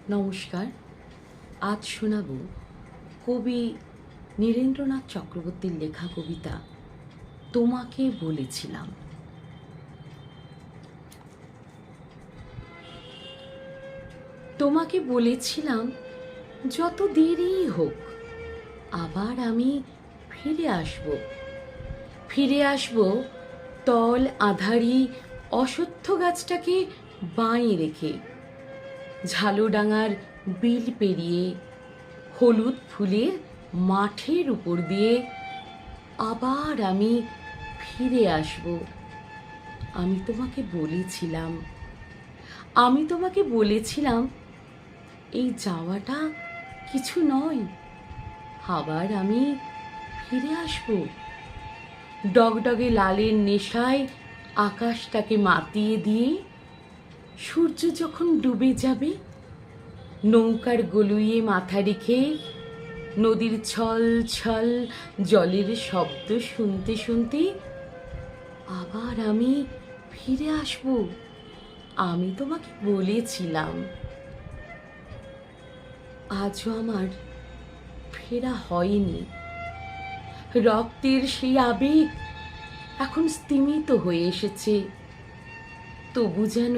নমস্কার। আজ শোনাব কবি নীরেন্দ্রনাথ চক্রবর্তীর লেখা কবিতা তোমাকে বলেছিলাম। তোমাকে বলেছিলাম যত দেরিই হোক আবার আমি ফিরে আসব তল আধারি অশ্বত্থ গাছটাকে বাঁয়ে রেখে, ঝালুডাঙার বিল পেরিয়ে হলুদ ফুলের মাঠের উপর দিয়ে আবার আমি ফিরে আসব। আমি তোমাকে বলেছিলাম এই যাওয়াটা কিছু নয়, আবার আমি ফিরে আসব। ডগডগে লালের নেশায় আকাশটাকে মাতিয়ে দিয়ে সূর্য যখন ডুবে যাবে, নৌকার গলুইয়ে মাথা রেখে নদীর ছল ছল জলের শব্দ শুনতে শুনতে আবার আমি ফিরে আসব। আমি তোমাকে বলেছিলাম। আজও আমার ফেরা হয়নি। রক্তের সেই আবেগ এখন স্তিমিত হয়ে এসেছে, তবু যেন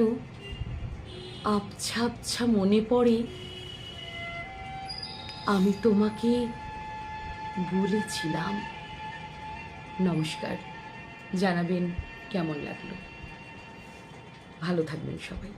আবছা আবছা মনে পড়ে আমি তোমাকে বলেছিলাম। নমস্কার। জানাবেন কেমন লাগলো। ভালো থাকবেন সবাই।